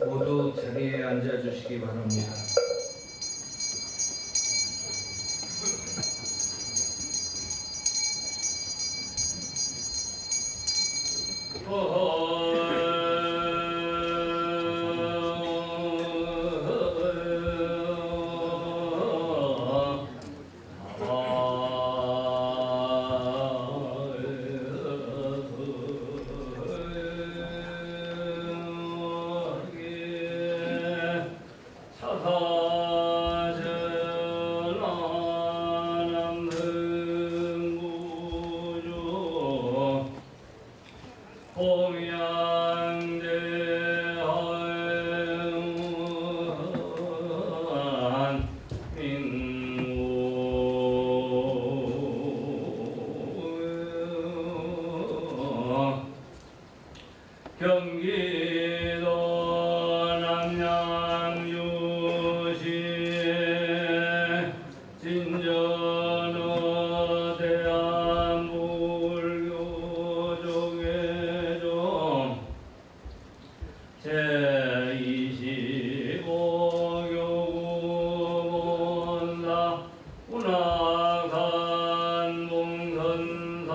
모두 자리에 앉아주시기 바랍니다. 경기도 남양주시 진전어 대한불교조계종 제25교구본사 운하산 봉선사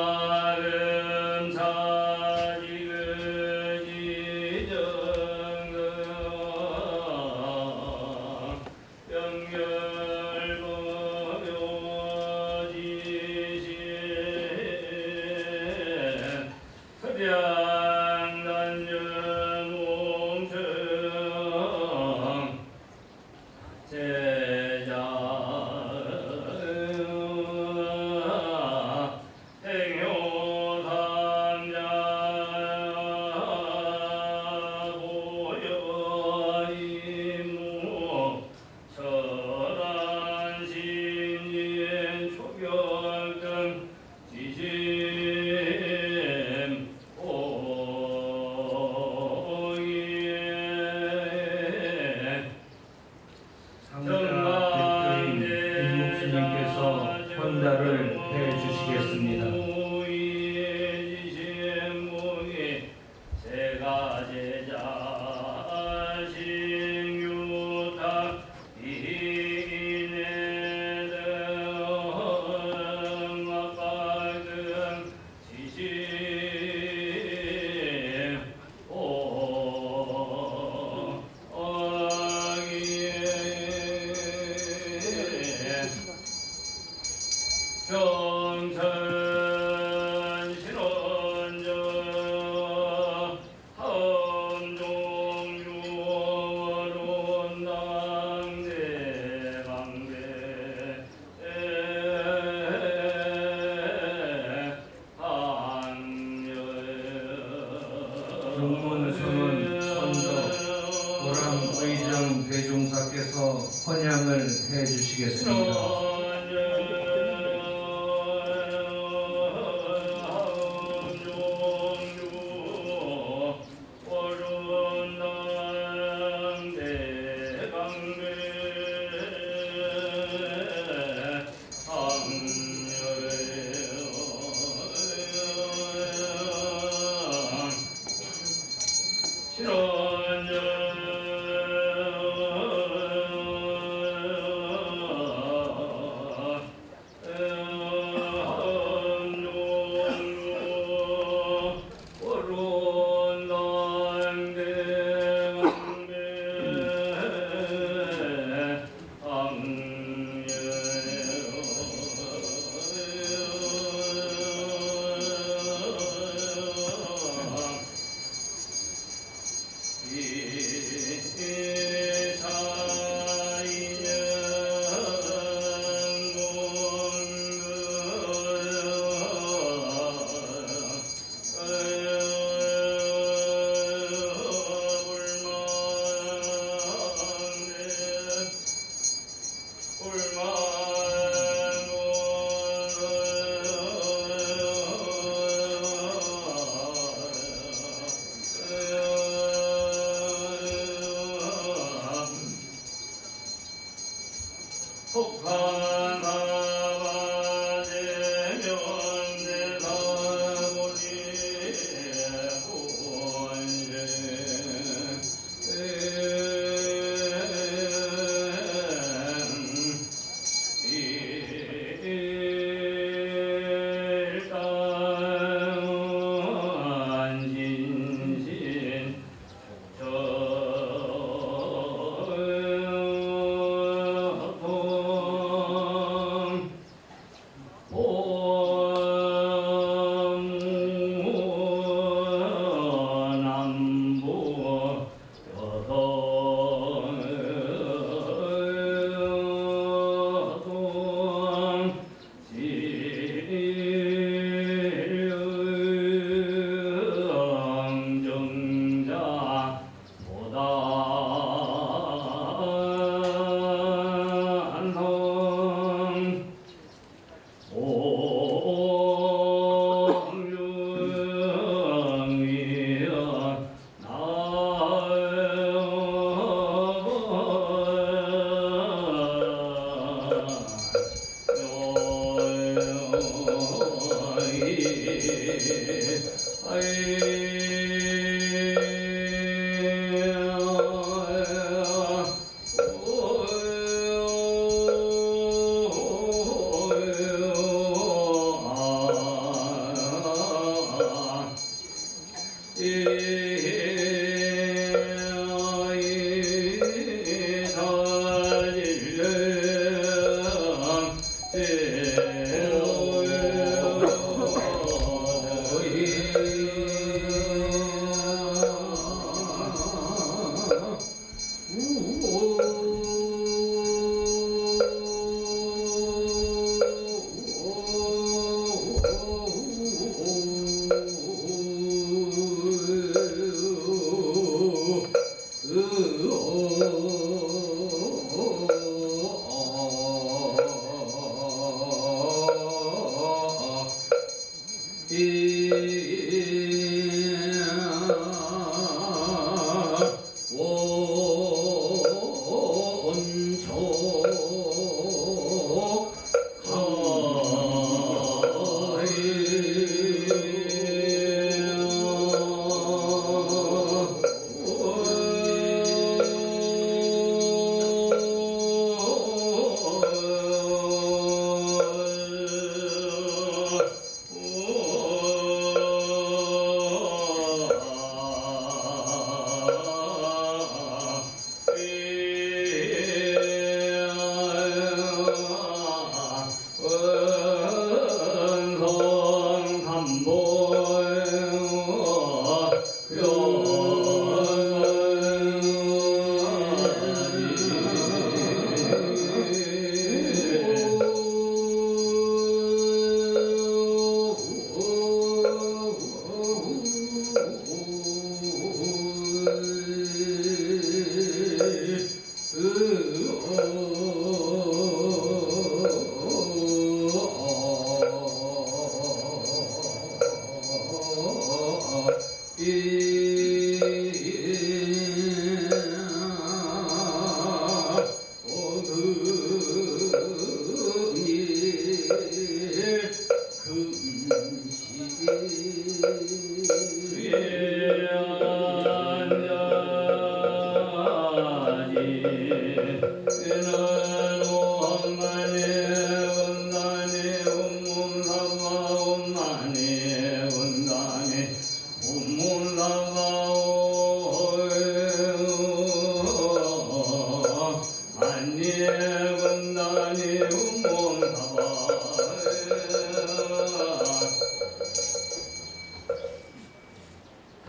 오늘은 자지그 지정금 연결법요지신 서량단전몽청 제자 헌달을 해주시겠습니다. 제가 제자 신유탁 이내등 아까등 지심 경천 신원저 함종유원당대 방대 한여 중문수는 선조 보람의정 대종사께서 헌양을 해주시겠습니다.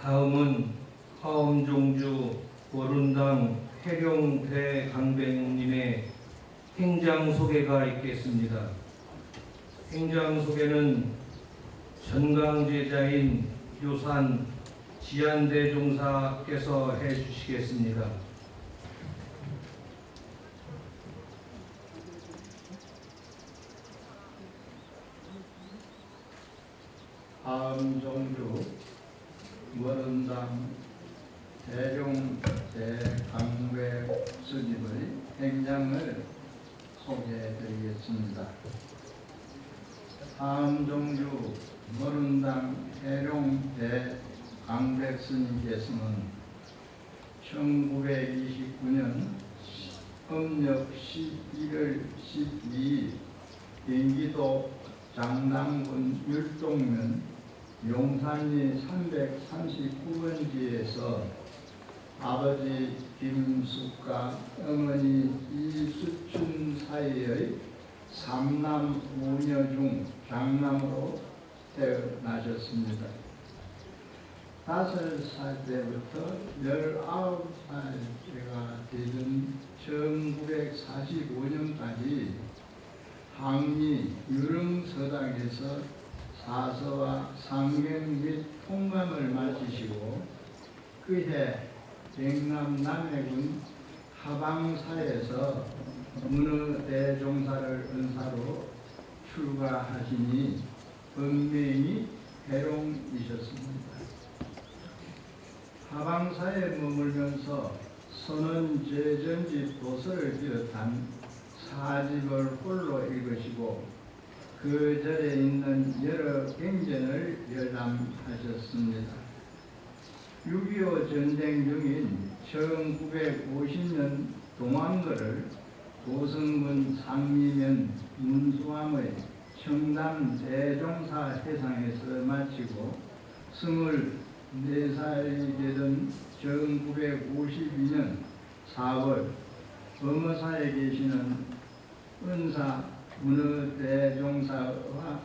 다음은 화엄종주 월운당 해룡 대강백님의 행장 소개가 있겠습니다. 행장 소개는 전강제자인 요산 지안대종사께서 해주시겠습니다. 함종주 원당 대룡 대강배 스님의 행장을 소개해드리겠습니다. 함종주 원당 대룡 대강배 스님께서는 1929년 음력 11월 12일 경기도 장당군 율동면 용산리 339번지에서 아버지 김숙과 어머니 이수춘 사이의 3남 5녀 중 장남으로 태어나셨습니다. 5살 때부터 19살때가 되던 1945년까지 항리 유릉서당에서 사서와 상경 및 통감을 마치시고 그해 경남 남해군 하방사에서 문어대종사를 은사로 출가하시니 본명이 대롱이셨습니다. 하방사에 머물면서 선언제전집 도서를 비롯한 사집을 홀로 읽으시고 그 절에 있는 여러 경전을 열람하셨습니다. 6.25 전쟁 중인 1950년 동안거를 도성군 상미면 문수암의 청담 대종사 해상에서 마치고 24살이 되던 1952년 4월 범어사에 계시는 은사 문어대종사와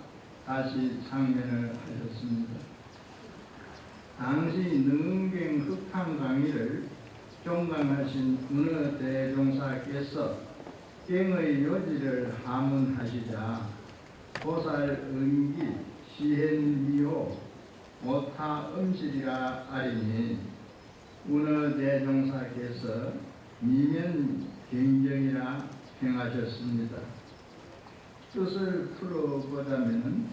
다시 상면을 하셨습니다. 당시 능경 흑함 강의를 종강하신 문어대종사께서 갱의 요지를 하문하시자 보살 은기 시행미호 오타 음실이라 아리니 문어대종사께서 미면 경정이라 평하셨습니다. 뜻을 풀어보자면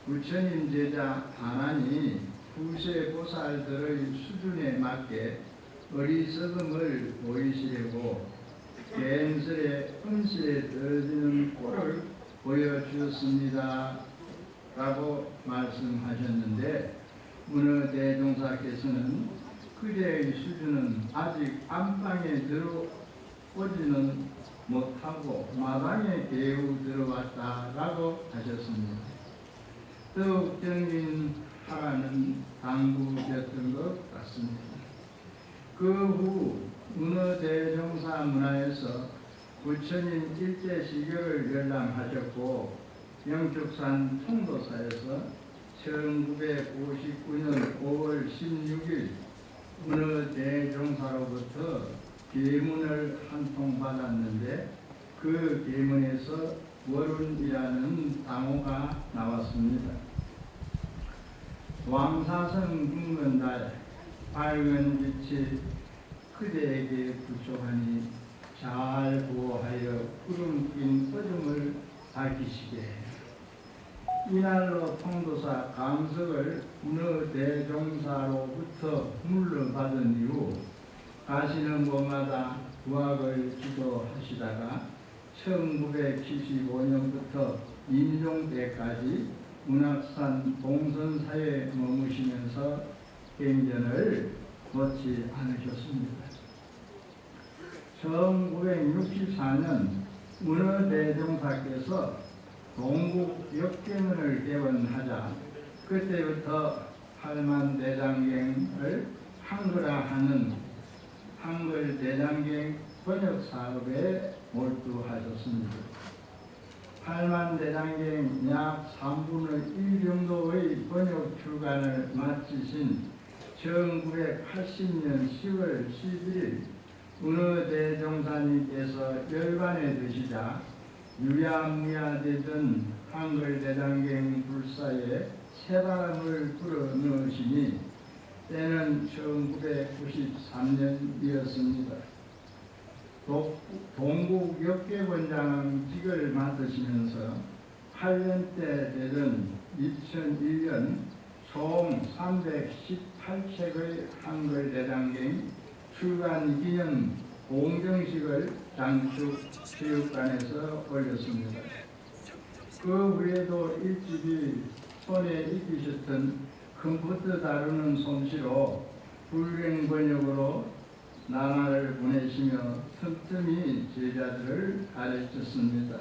부처님 제자 하나니 후세 보살들의 수준에 맞게 어리석음을 보이시려고 개인설의 음실에 떨어지는 꼴을 보여주었습니다 라고 말씀하셨는데 문어대종사께서는 그대의 수준은 아직 안방에 들어오지는 못하고 마당에 개우 들어왔다라고 하셨습니다. 더욱 정진하라는 당부였던 것 같습니다. 그 후 문어대종사 문화에서 부처님 일제 시교를 열람하셨고 영축산 통도사에서 1959년 5월 16일 문어대종사로부터 계문을 한 통 받았는데 그 계문에서 월운이라는 당호가 나왔습니다. 왕사성 묵는 날 밝은 빛이 그대에게 부족하니 잘 보호하여 구름 낀 어둠을 밝히시게. 이날로 통도사 강석을 문어대종사로부터 물러받은 이후 가시는 곳마다 부학을 지도하시다가 1975년부터 임종 때까지 문학산 동선사에 머무시면서 경전을 놓지 않으셨습니다. 1964년 문어대종사께서 동국 역계문을 개원하자 그때부터 팔만대장경을 한글화하는 한글대장경 번역 사업에 몰두하셨습니다. 팔만대장경 약 3분의 1 정도의 번역 출간을 마치신 1980년 10월 11일 문어대종사님께서 열반에 드시자 유야무야되던 한글대장경 불사에 새바람을 불어넣으시니 때는 1993년이었습니다. 동국 역계원장직을 맡으시면서 8년째 되던 2001년 총 318책의 한글 대장경 출간 기념 공정식을 장축체육관에서 올렸습니다. 그 후에도 일찍이 손에 익히셨던 컴퓨터 다루는 솜씨로 불행 번역으로 나라를 보내시며 틈틈이 제자들을 가르쳤습니다.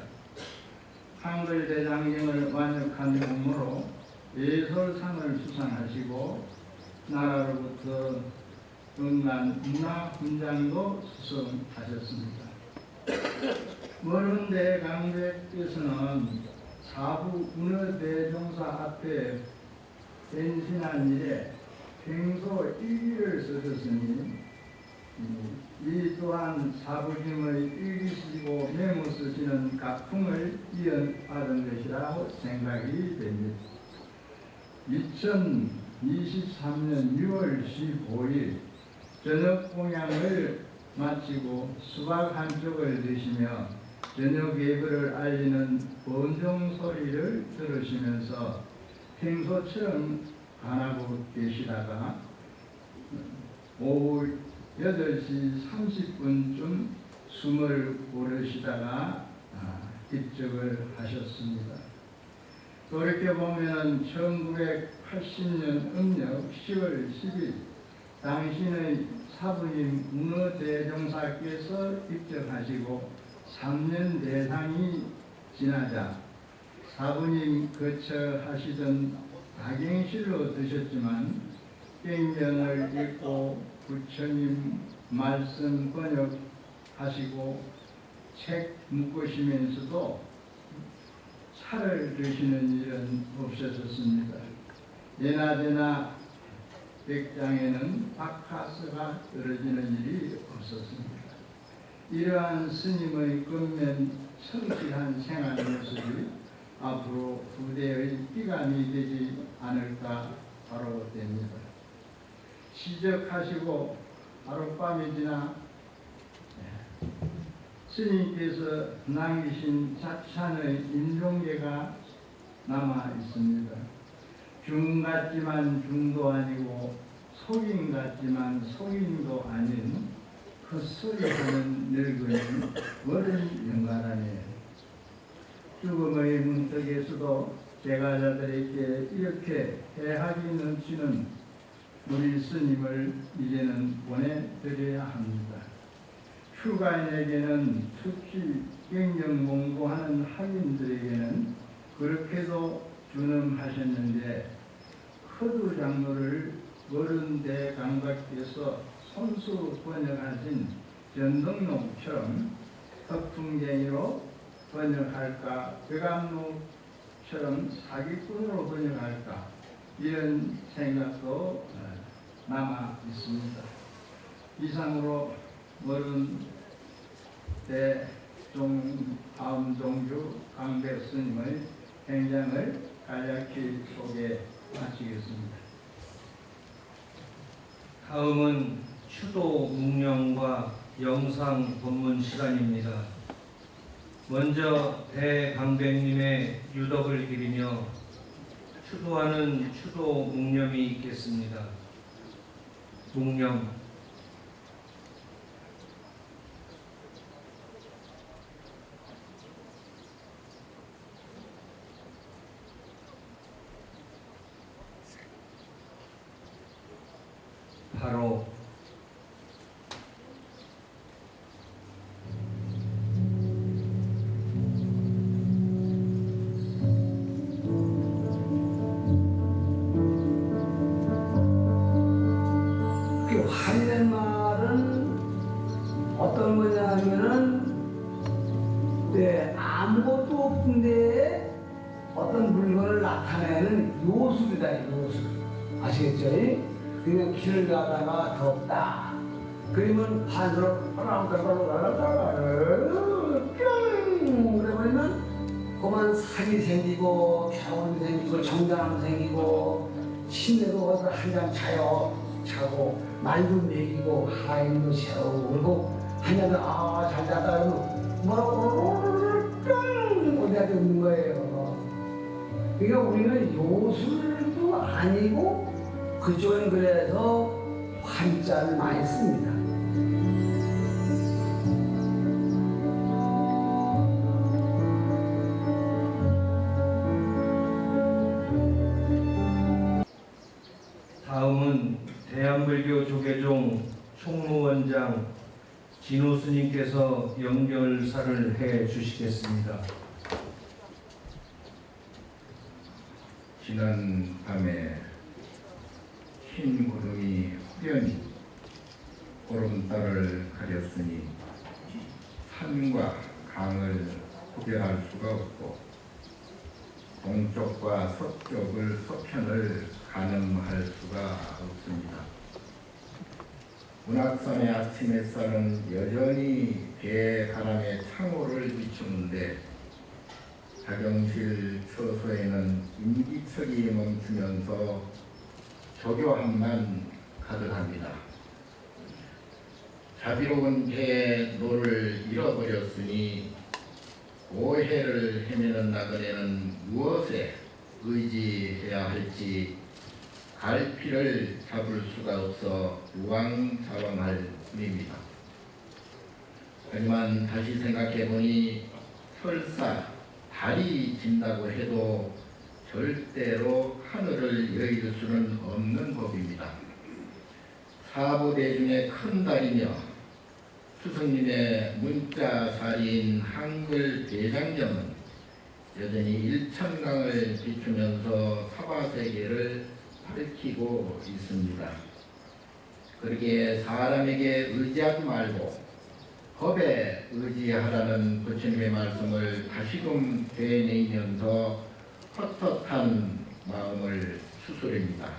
한글 대장경을 완역한 공으로 예술상을 수상하시고 나라로부터 은간 문화훈장도 수상하셨습니다. 먼 대강백께서는 사부 문어대종사 앞에 변신한 일에 평소 일기를 쓰셨으니 이 또한 사부님의 일기 쓰시고 메모 쓰시는 각풍을 이어받은 것이라고 생각이 됩니다. 2023년 6월 15일 저녁 공양을 마치고 수박 한쪽을 드시며 저녁 예배를 알리는 번종 소리를 들으시면서 평소처럼 안하고 계시다가 오후 8시 30분쯤 숨을 고르시다가 입적을 하셨습니다. 돌이켜보면 1980년 음력 10월 10일 당신의 사부님 문어대종사께서 입적하시고 3년 대상이 지나자 사부님 거처하시던 다경실로 드셨지만 깽변을 읽고 부처님 말씀 번역하시고 책 묶으시면서도 차를 드시는 일은 없으셨습니다. 예나제나 백장에는 박하스가 떨어지는 일이 없었습니다. 이러한 스님의 근면 성실한 생활 모습이 앞으로 후대의 기감이 되지 않을까 바로 됩니다. 시적하시고 하룻밤이 지나 스님께서 남기신 자찬의 임종계가 남아 있습니다. 중 같지만 중도 아니고 속인 같지만 속인도 아닌 헛소리하는 늙은이 어른 영가라네요. 죽음의 문턱에서도 제가자들에게 이렇게 해학이 넘치는 우리 스님을 이제는 보내드려야 합니다. 휴가인에게는 특히 경영 공부하는 학인들에게는 그렇게도 준엄하셨는데 허두 장로를 어른 대강박께서 손수 번역하신 전등록처럼 허풍쟁이로 번역할까 배감록처럼 사기꾼으로 번역할까 이런 생각도 남아 있습니다. 이상으로 어른 대종주 강백 스님의 행장을 간략히 소개 마치겠습니다. 다음은 추도 묵념과 영상 법문 시간입니다. 먼저 대강백님의 유덕을 기리며 추도하는 추도 묵념이 있겠습니다. 묵념. 바로 그 화리된 말은 어떤 거냐 하면은 아무것도 없는데 어떤 물건을 나타내는 요술이다. 요술 아시겠죠? 그냥 길을 가다가 덥다 그러면 반으로 그러면 그만 살이 생기고 겨울이 생기고 정장도 생기고 침대도 한잔 차고 말도 먹이고 하인도 세우고 그리고 한잔 잘 자다 그러면 뭐라고 어디한테 웃는 거예요. 그러니까 우리는 요술도 또 아니고 그쪽은 그래서 한자를 많이 씁니다. 다음은 대한불교 조계종 총무원장 진호 스님께서 연결사를 해 주시겠습니다. 지난 밤에 흰 구름이 후련히 보름달을 가렸으니 산과 강을 구별할 수가 없고 동쪽과 서편을 가늠할 수가 없습니다. 문학산의 아침 햇살은 여전히 대가람의 창호를 비추는데 자경실 처소에는 인기척이 멈추면서 조교함만 가득합니다. 자비로운 배의 노를 잃어버렸으니 오해를 헤매는 나그네는 무엇에 의지해야 할지 갈피를 잡을 수가 없어 우왕좌왕할 뿐입니다. 하지만 다시 생각해보니 설사 달이 진다고 해도 절대로 하늘을 여의를 수는 없는 법입니다. 사보대중의 큰 달이며 스승님의 문자살이인 한글 대장경은 여전히 일천강을 비추면서 사바세계를 밝히고 있습니다. 그러기에 사람에게 의지하지 말고 법에 의지하라는 부처님의 말씀을 다시금 되뇌이면서 헛헛한 마음을 추스립니다.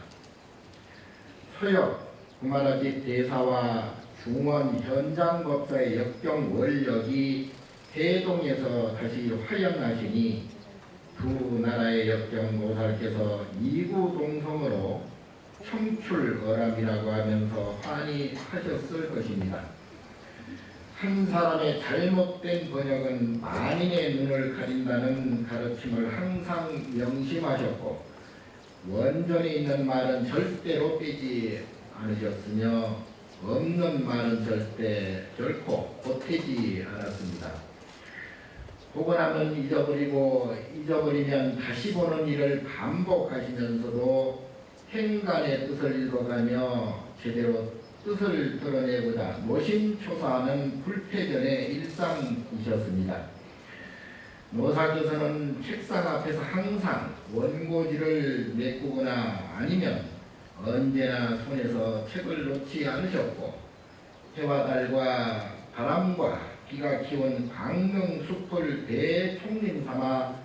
소역 구마라집 대사와 중원 현장법사의 역경 원력이 해동에서 다시 화연하시니 두 나라의 역경 모살께서 이구동성으로 청출어람이라고 하면서 환희하셨을 것입니다. 한 사람의 잘못된 번역은 만인의 눈을 가린다는 가르침을 항상 명심하셨고 원전에 있는 말은 절대로 빼지 않으셨으며 없는 말은 절대 결코 보태지 않았습니다. 보고 나면 잊어버리고 잊어버리면 다시 보는 일을 반복하시면서도 행간의 뜻을 읽어가며 제대로 뜻을 드러내고자 노심초사하는 불패전의 일상이셨습니다. 노사께서는 책상 앞에서 항상 원고지를 메꾸거나 아니면 언제나 손에서 책을 놓지 않으셨고 해와 달과 바람과 비가 키운 광명숲을 대총림 삼아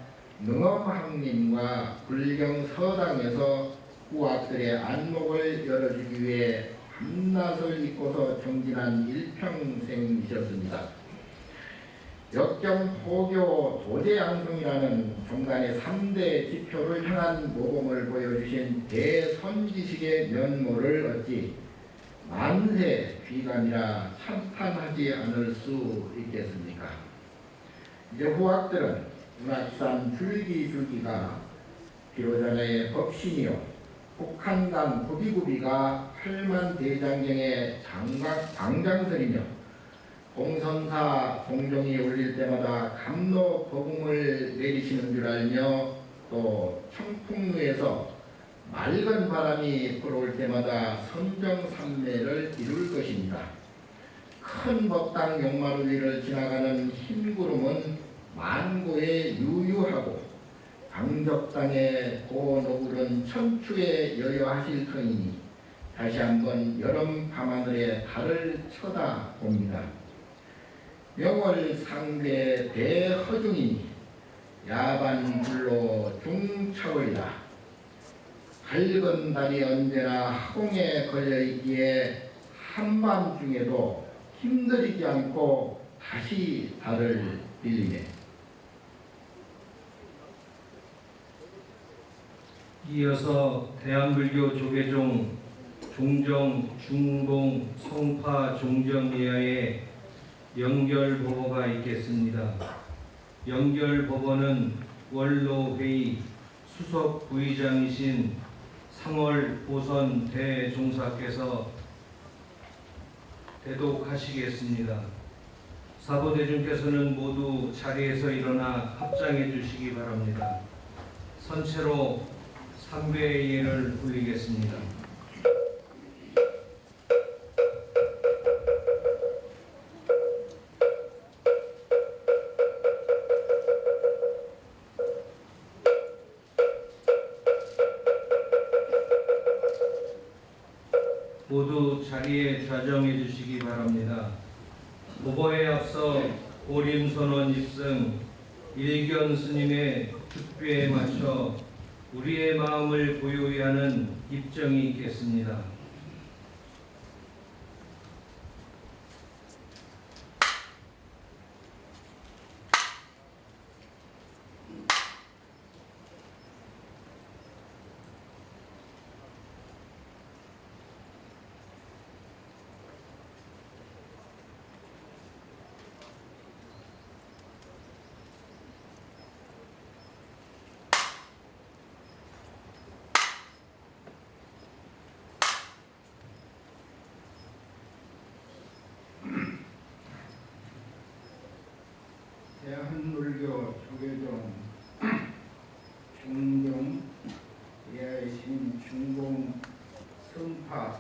능엄학림과 불경서당에서 후학들의 안목을 열어주기 위해 밤낮을 잊고서 정진한 일평생이셨습니다. 역경 포교 도제양성이라는 종단의 3대 지표를 향한 모범을 보여주신 대선지식의 면모를 어찌 만세 귀감이라 찬탄하지 않을 수 있겠습니까? 이제 후학들은 문학산 줄기줄기가 비로자의 법신이요 북한강 구비구비가 8만 대장경의 장장설이며 공선사 공종이 울릴 때마다 감로 버금을 내리시는 줄 알며 또 청풍루에서 맑은 바람이 불어올 때마다 선정산매를 이룰 것입니다. 큰 법당 용마루 위를 지나가는 흰 구름은 만고에 유유하고 강적당의 고노을은 천추에 여여하실 터이니 다시 한번 여름 밤하늘에 달을 쳐다봅니다. 명월 상대 대허중이니 야반불로 중차월이다. 밝은 달이 언제나 하공에 걸려있기에 한밤중에도 힘들이지 않고 다시 달을 빌리네. 이어서 대한불교 조계종 종정, 중봉, 성파, 종정예하의 연결법어가 있겠습니다. 연결법어는 원로회의 수석 부의장이신 창월 보선 대종사께서 대독하시겠습니다. 사보대중께서는 모두 자리에서 일어나 합장해 주시기 바랍니다. 선체로 삼배의 예를 올리겠습니다. 모두 자리에 좌정해 주시기 바랍니다. 오보에 앞서 오림선원 입승 일견 스님의 축배에 맞춰 우리의 마음을 고요히 하는 입정이 있겠습니다. 대한불교 조계종 중종 예하이신 중공 성파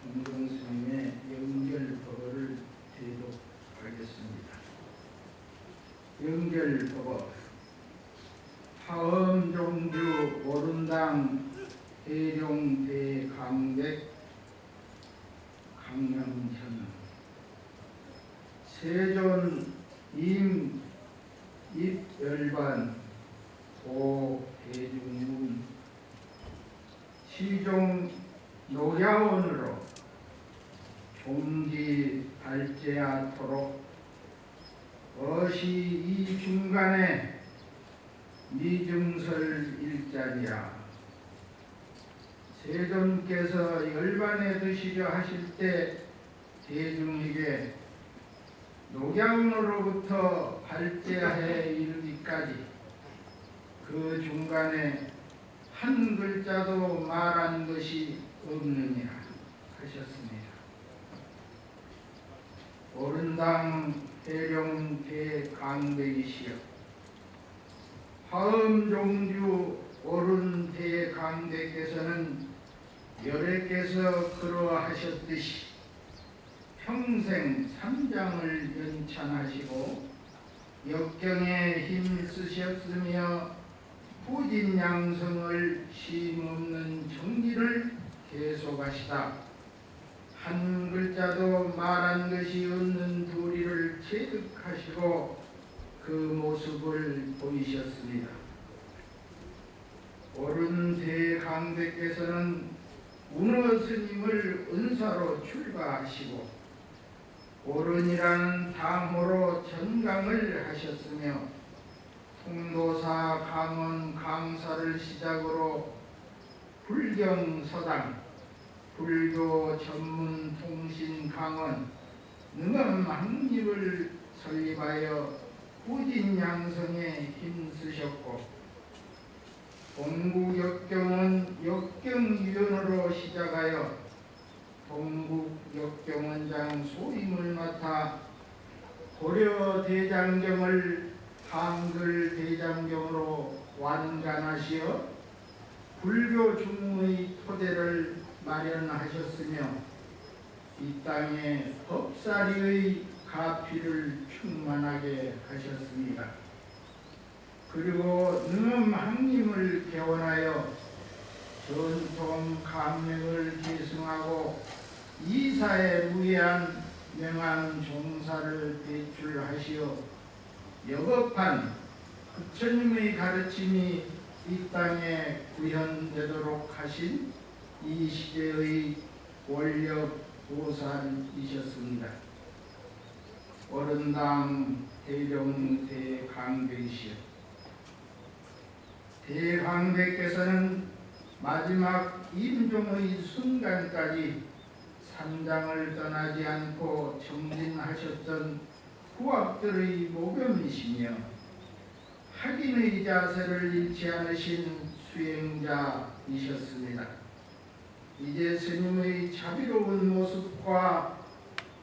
중공 스님의 영결법어를 대독하겠습니다. 영결법어 화엄종주 오른당 대룡 대강백 강명천 세존 임입열반 고대중문 시종 노야원으로 종기 발제하도록 어시 이 중간에 미증설 일자리야 세존께서 열반에 드시려 하실 때 대중에게 녹양으로부터 발제해 이르기까지 그 중간에 한 글자도 말한 것이 없느냐 하셨습니다. 오른당 대룡 대강백이시여 화엄종주 오른 대강백께서는 열애께서 그러하셨듯이 평생 삼장을 연찬하시고 역경에 힘쓰셨으며 후진양성을 쉼없는 정기를 계속하시다. 한 글자도 말한 것이 없는 도리를 체득하시고 그 모습을 보이셨습니다. 오른 대강백께서는 운어 스님을 은사로 출가하시고 오른이라는 당호로 전강을 하셨으며 통도사 강원 강사를 시작으로 불경서당, 불교 전문 통신 강원, 능엄학립을 설립하여 후진양성에 힘쓰셨고 동국역경은 역경위원으로 시작하여 동국역경원장 소임을 맡아 고려대장경을 한글대장경으로 완간하시어 불교 중의 토대를 마련하셨으며 이 땅에 법사리의 가피를 충만하게 하셨습니다. 그리고 능엄학림을 개원하여 전통 감명을 계승하고 이사에 무해한 명한 종사를 배출하시어 여법한 부처님의 가르침이 이 땅에 구현되도록 하신 이 시대의 원력 보살이셨습니다. 오른당 대룡 대강백이시여 대강백께서는 마지막 임종의 순간까지 삼장을 떠나지 않고 정진하셨던 후학들의 모범이시며 학인의 자세를 잃지 않으신 수행자 이셨습니다. 이제 스님의 자비로운 모습과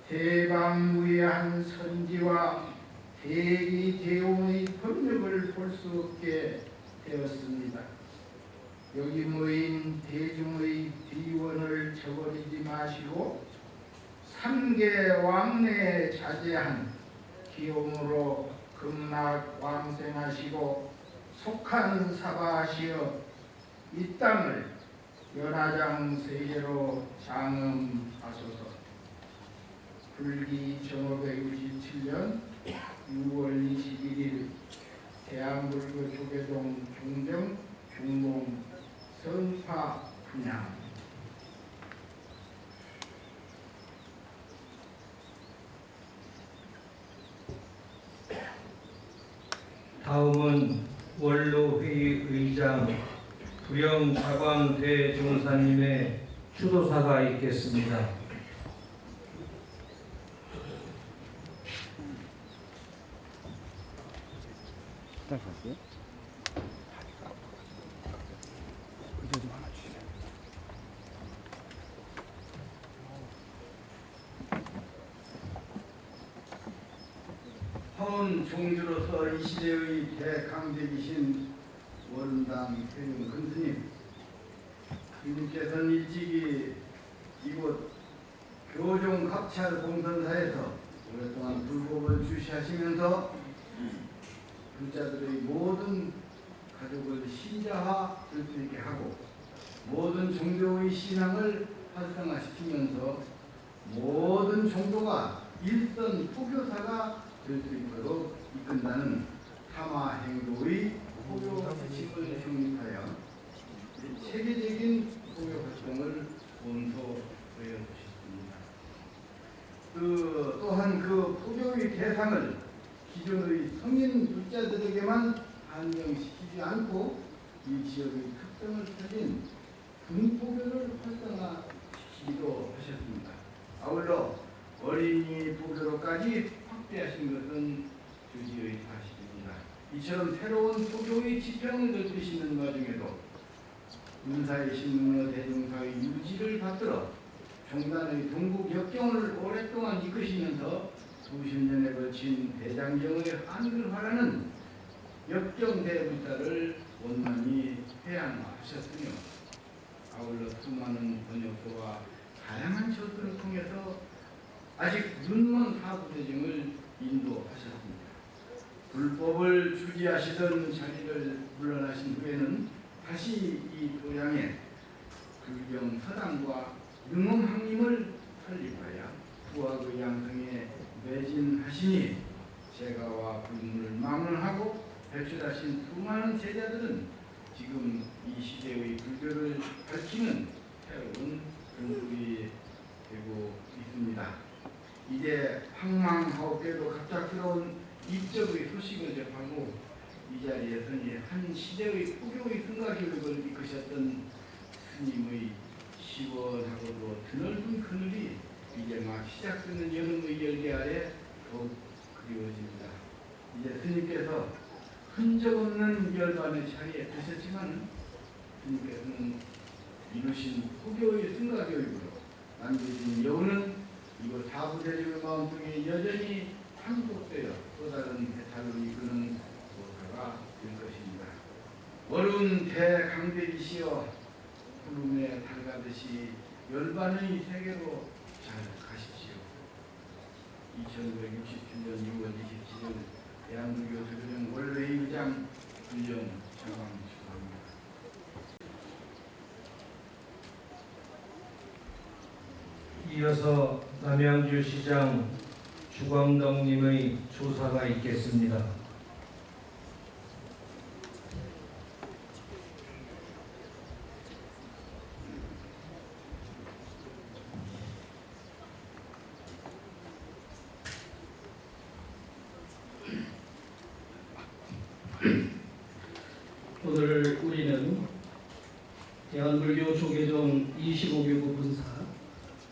대방무의한 선지와 대기대원의 법력을 볼 수 없게 되었습니다. 여기 모인 대중의 비원을 저버리지 마시고 삼계 왕래에 자제한 기용으로 극락 왕생하시고 속한 사바하시어 이 땅을 연화장 세계로 장엄하소서. 불기 1567년 6월 21일 대한불교 조계종 중정 중봉 성파 분양. 다음은 원로회의 의장 부영자광 대종사님의 추도사가 있겠습니다. 헌 종주로서 이 시대의 대강대이신 원당 태용 근스님, 이분께서는 일찍이 이곳 교종 갑찰 공선사에서 오랫동안 불법을 주시하시면서 불자들의 모든 가족을 신자화 될 수 있게 하고 모든 종교의 신앙을 활성화시키면서 모든 종교가 일선 포교사가 될 수 있도록 이끈다는 타마 행도의 포교 지식을 정립하여 세계적인 포교 활동을 본소하여 주셨습니다. 또한 그 포교의 대상을 기존의 성인 불자들에게만 한정시키지 않고 이 지역의 특성을 살린 분포교를 활성화시키기도 하셨습니다. 아울러 어린이 포교로까지 확대하신 것은 주지의 사실입니다. 이처럼 새로운 포교의 지평을 넓히시는 와중에도 문사의 신문어 대종사의 유지를 받들어 종단의 동북 역경을 오랫동안 이끄시면서 수십 년에 걸친 대장경의 한글화라는 역경대불사를 원만히 회양하셨으며 아울러 수많은 번역서와 다양한 저술을 통해서 아직 눈먼 사부대중을 인도하셨습니다. 불법을 주지하시던 자리를 물러나신 후에는 다시 이 도량에 불경 서당과 능엄학림을 설립하여 부학의 양성에 매진하시니 제가와 불문을 망론하고 배출하신 수많은 제자들은 지금 이 시대의 불교를 밝히는 새로운 근국이 되고 있습니다. 이제 황망하옵게도 갑작스러운 입적의 소식을 접하고 이 자리에서는 한 시대의 포교의 승가교육을 이끄셨던 스님의 시원하고도 드넓은 그늘이 이제 막 시작되는 여름의 열기 아래 더욱 그리워집니다. 이제 스님께서 흔적 없는 열반의 자리에 드셨지만 스님께서는 이루신 포교의 승가교육으로 남겨진 여운은 이곳 사부대중의 마음속에 여전히 상속되어 또 다른 대타를 이끄는 보사가 될 것입니다. 어려운 대강대이시여 구름에 달가듯이 열반의 세계로 잘 가십시오. 2567년 6월 27일 대한불교 조계종 원로회의 의장 불령 자광 축하합니다. 이어서 남양주 시장 주광덕님의 조사가 있겠습니다. 오늘 우리는 대한불교 조계종 25교구 본사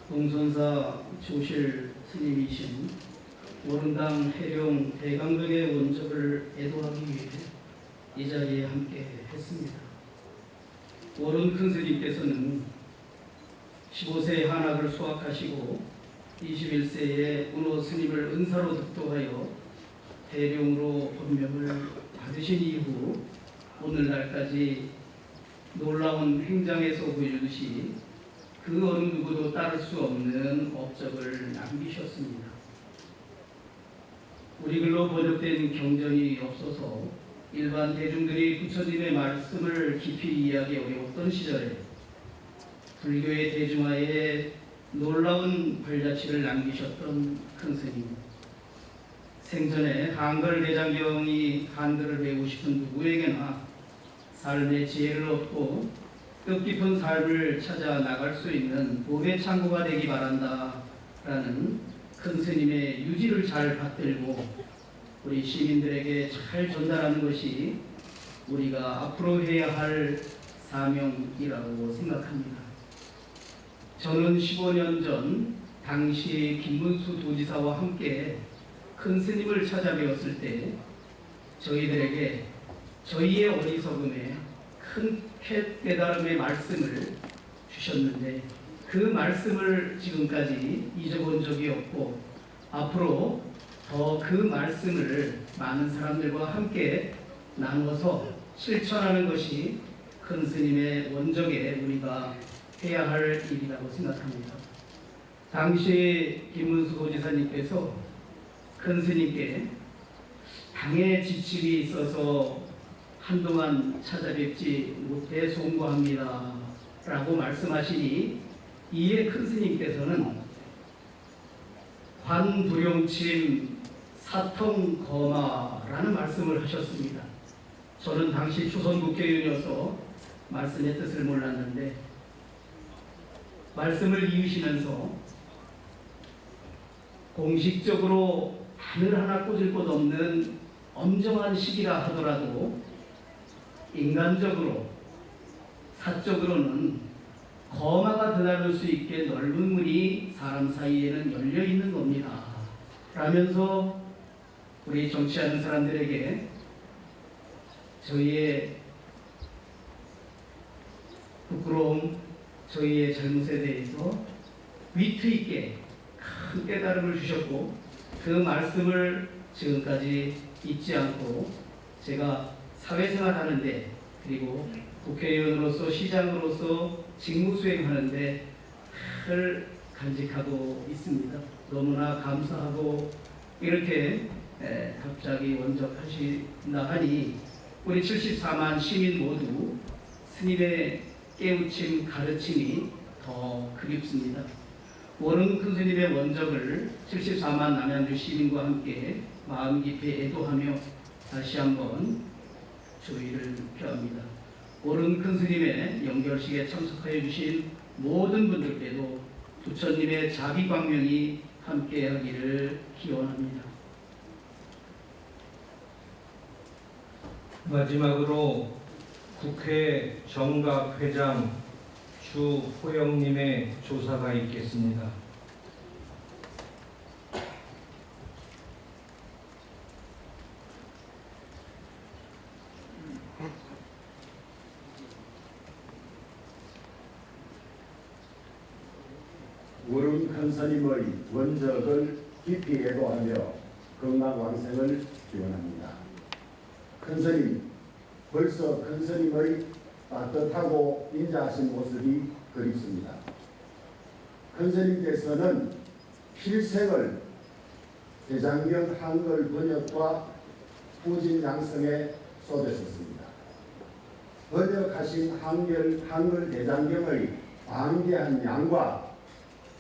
동선사 조실 스님이신 원당 해룡 대강덕의 원적을 애도하기 위해 이 자리에 함께 했습니다. 오른 큰 스님께서는 15세에 한학을 수학하시고 21세에 운호 스님을 은사로 득도하여 대룡으로 법명을 받으신 이후 오늘날까지 놀라운 행장에서 보여주듯이 그 어느 누구도 따를 수 없는 업적을 남기셨습니다. 우리 글로 번역된 경전이 없어서 일반 대중들이 부처님의 말씀을 깊이 이해하기 어려웠던 시절에 불교의 대중화에 놀라운 발자취를 남기셨던 큰 스님. 생전에 한글 대장경이 한글을 배우고 싶은 누구에게나 삶의 지혜를 얻고 뜻깊은 삶을 찾아 나갈 수 있는 복의 창구가 되기 바란다라는 큰 스님의 유지를 잘 받들고 우리 시민들에게 잘 전달하는 것이 우리가 앞으로 해야 할 사명이라고 생각합니다. 저는 15년 전 당시 김문수 도지사와 함께 큰 스님을 찾아뵈었을 때 저희들에게 저희의 어리석음에 큰 깨달음의 말씀을 주셨는데 그 말씀을 지금까지 잊어본 적이 없고 앞으로 더 그 말씀을 많은 사람들과 함께 나누어서 실천하는 것이 큰 스님의 원적에 우리가 해야 할 일이라고 생각합니다. 당시 김문수 도지사님께서 큰 스님께 당의 지침이 있어서 한동안 찾아뵙지 못해 송구합니다 라고 말씀하시니 이에 큰 스님께서는 관불용침 사통거마라는 말씀을 하셨습니다. 저는 당시 초선 국회의원이어서 말씀의 뜻을 몰랐는데 말씀을 이으시면서 공식적으로 바늘 하나 꽂을 곳 없는 엄정한 시기라 하더라도 인간적으로 사적으로는 거마가 드나들 수 있게 넓은 문이 사람 사이에는 열려 있는 겁니다. 라면서 우리 정치하는 사람들에게 저희의 부끄러움, 저희의 잘못에 대해서 위트 있게 큰 깨달음을 주셨고 그 말씀을 지금까지 잊지 않고 제가 사회생활 하는데 그리고 국회의원으로서 시장으로서 직무 수행하는데 늘 간직하고 있습니다. 너무나 감사하고 이렇게 갑자기 원적하신다 하니 우리 74만 시민 모두 스님의 깨우침 가르침이 더 그립습니다. 오른 큰 스님의 원적을 74만 남양주 시민과 함께 마음 깊이 애도하며 다시 한번 조의를 표합니다. 오른 큰 스님의 영결식에 참석하여 주신 모든 분들께도 부처님의 자비광명이 함께하기를 기원합니다. 마지막으로 국회 정각회장 주호영님의 조사가 있겠습니다. 오른 큰 스님의 원적을 깊이 애도하며 건강왕생을 기원합니다. 큰 스님, 벌써 큰 스님의 따뜻하고 인자하신 모습이 그립습니다. 큰 스님께서는 필생을 대장경 한글 번역과 후진 양성에 쏟으셨습니다. 번역하신 한글 대장경의 방대한 양과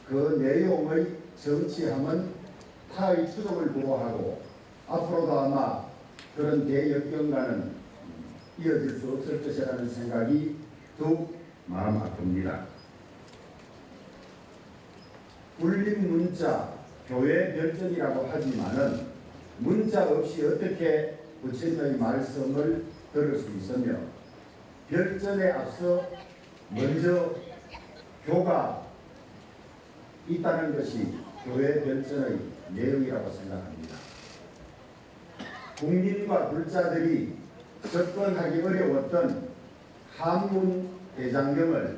그 내용의 정치함은 타의 추종을 보호하고 앞으로도 아마 그런 대역경과는 이어질 수 없을 것이라는 생각이 더욱 마음 아픕니다. 울림 문자, 교회 별전이라고 하지만은 문자 없이 어떻게 부처님의 말씀을 들을 수 있으며 별전에 앞서 먼저 교가 있다는 것이 교회 별전의 내용이라고 생각합니다. 국민과 불자들이 접근하기 어려웠던 한문 대장경을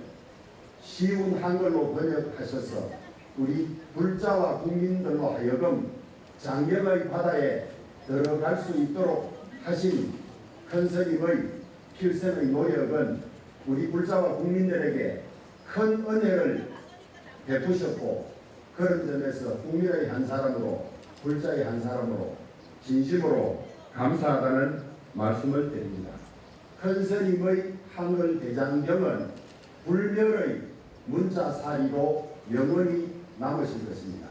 쉬운 한글로 번역하셔서 우리 불자와 국민들로 하여금 장경의 바다에 들어갈 수 있도록 하신 큰 스님의 필생의 노력은 우리 불자와 국민들에게 큰 은혜를 베푸셨고, 그런 점에서 국민의 한 사람으로, 불자의 한 사람으로 진심으로 감사하다는 말씀을 드립니다. 큰 스님의 한글 대장경은 불멸의 문자사리로 영원히 남으실 것입니다.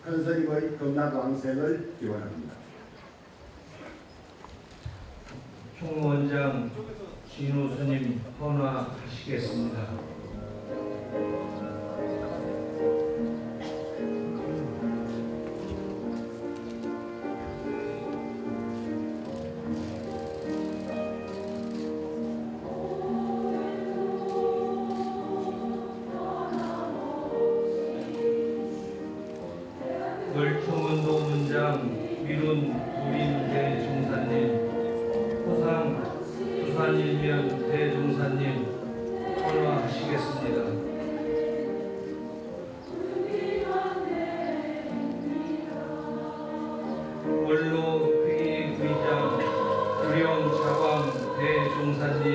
큰 스님의 극락왕생을 기원합니다. 총무원장 진우 스님 헌화하시겠습니다. 월초문도 문장 미룬 부인 대종사님, 호상 부산일면 대종사님 헌화하시겠습니다. 원로 회의의장 구령자광 대종사님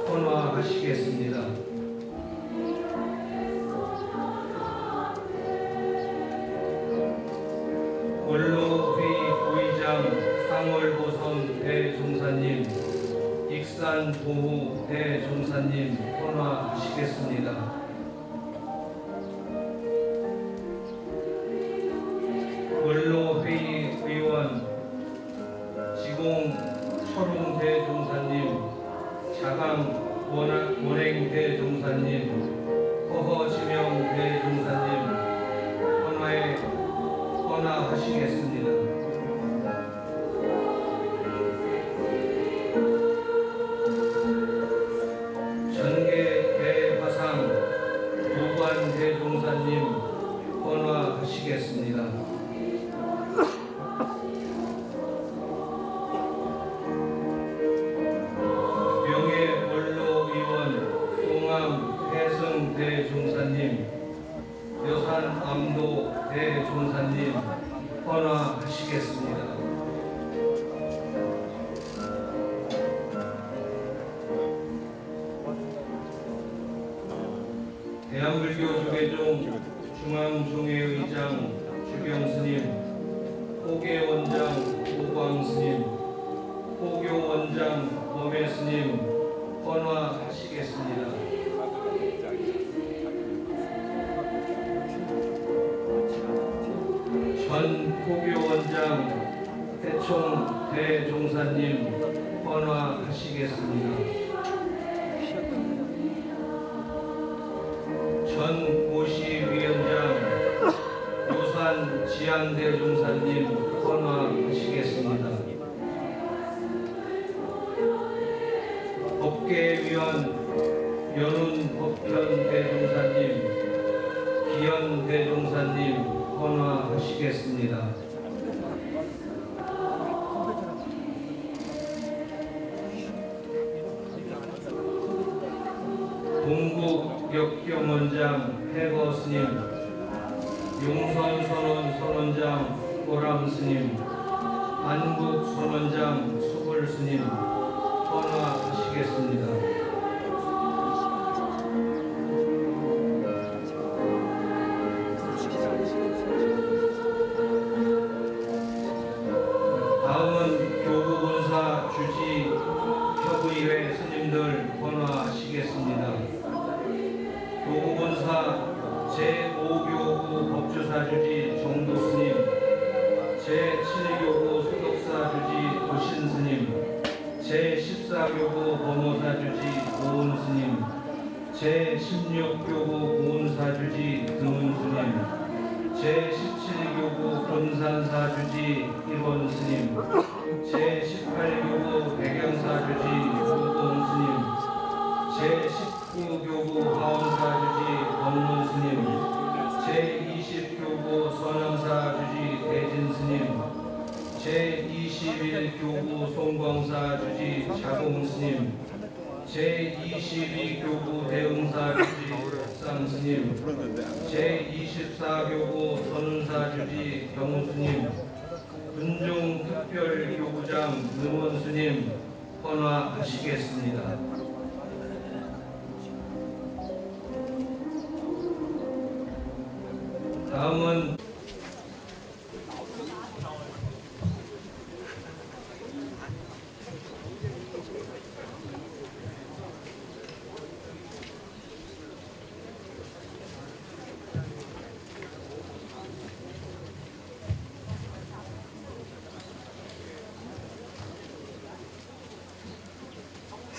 헌화하시겠습니다. 원로회의 부의장 상월보성 대종사님, 익산도호 대종사님 헌화하시겠습니다. 원로회의 의원 지공 철웅 대종사님, 자강 원행 대종사님, 허허지명 대종사님 헌화하시겠습니다. 전계 대화상 도관 대종사님 헌화하시겠습니다. 명예원로의원 송암 해승 대종사님, 여산암도 대종사님 헌화하시겠습니다. 대한불교조계종 중앙종회의장 주경스님, 호계원장 오광스님, 호교원장 범혜스님 헌화하시겠습니다. 전 호교원장 태총 대종사님 헌화하시겠습니다. 전 고시위원장 요산 지안대종사님 헌화하시겠습니다. 법계위원 연운 법현 대종사님, 기현 대종사님 헌화하시겠습니다. 동국역경원장 해거스님, 용선선원 선원장 오람스님, 안국선원장 수불스님 헌화하시겠습니다. 다음은 교구본사 주지 협의회 스님들 헌화하시겠습니다. 교구본사 제5교구 법주사주지 정도스님, 제7교구 소독사주지 도신스님, 제14교구 법무사주지 고은스님, 제16교구 보훈사주지 등은스님, 제17교구 본산사주지 일원스님, 제18교구 백양사주지 우봉스님, 제19교구 하원사주지 법문스님, 제20교구 선암사주지 대진스님, 제21교구 송광사주지 자공스님, 제22교구 대응사 주지 옥상 스님, 제24교구 선운사 주지 경우 스님, 군중 특별교구장 능원 스님 헌화하시겠습니다. 다음은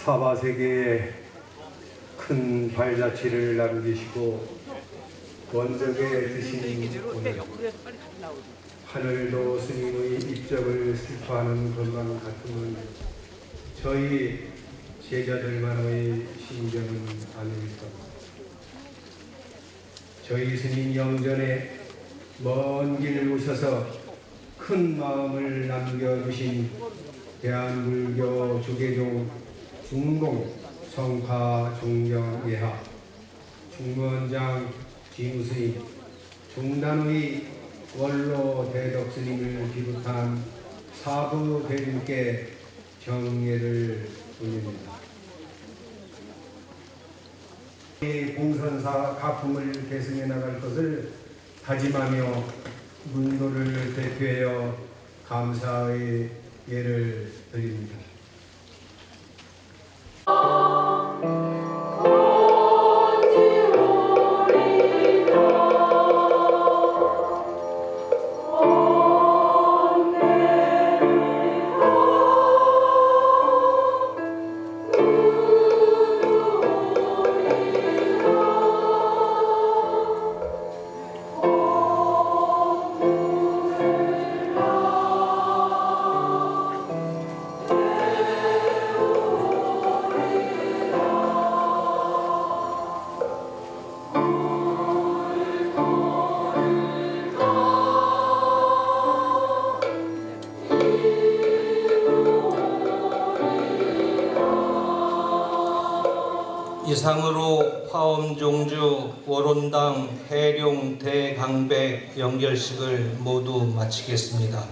사바세계에 큰 발자취를 남기시고 원적에 드신 오늘 하늘도 스님의 입적을 슬퍼하는 것만 같으면 저희 제자들만의 심정은 아닙니다. 저희 스님 영전에 먼 길 오셔서 큰 마음을 남겨주신 대한불교 조계종 중공 성파 종경예하 중무원장 지무스님, 종단의 원로 대덕스님을 비롯한 사부 대중께 경례를 올립니다. 이 공선사 가풍을 계승해 나갈 것을 다짐하며 문도를 대표하여 감사의 예를 드립니다. 이상으로 화엄종주 월원당 해룡 대강백 연결식을 모두 마치겠습니다.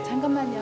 잠깐만요.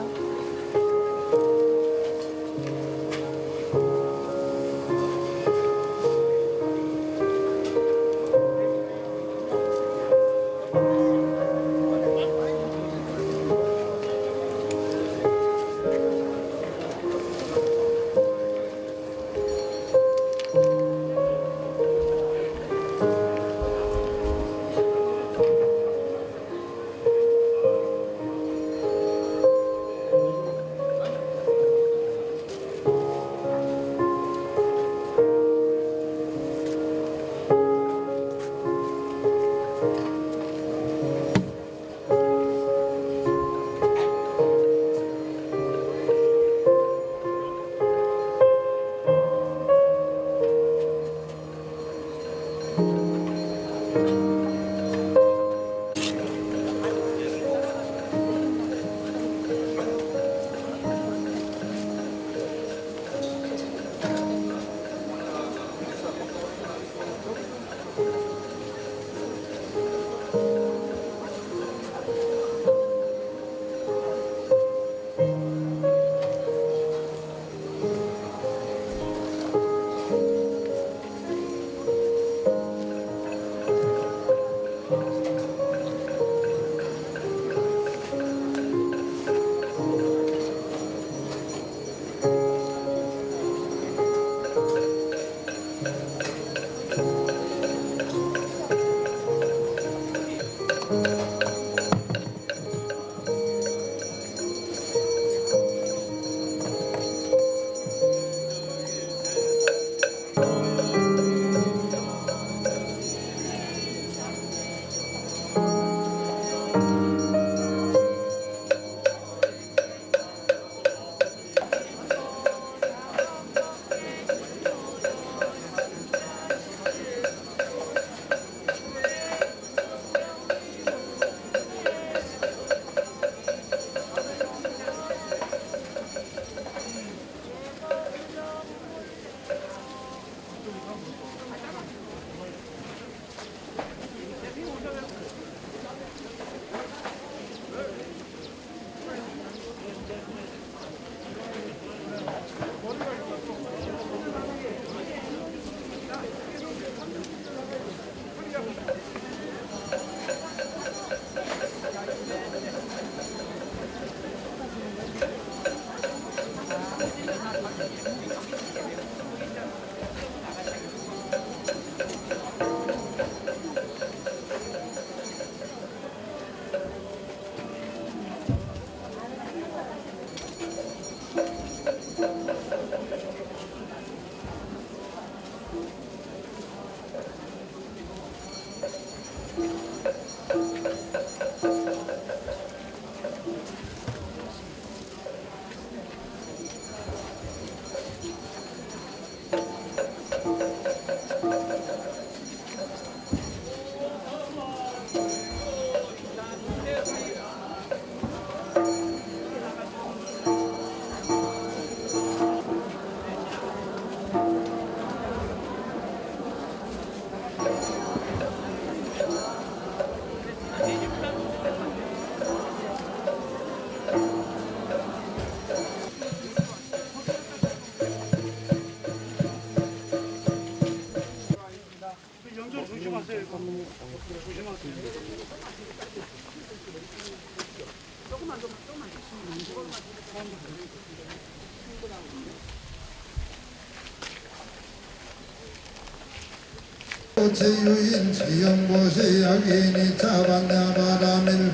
제유인 지영보시 약인이 차반야 바람일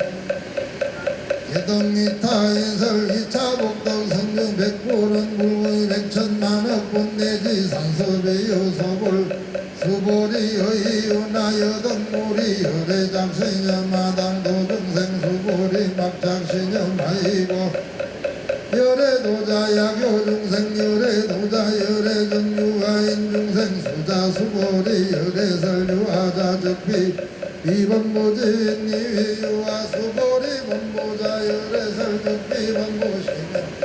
개동이타 인설 이차복덕 성경 백불은 물의 백천만억 분내지 산섭의 요소볼 수보리 여의유나 여덕물이 열애장신여 마당 도중생 수보리 막장신여 마이고 열애도자 야교중생 열애도자 열애정유아인 중생 수자 수보리 열애설 유아자 즉비 이번보진 이유아 수보리 번보자 열애설 즉비 번보시면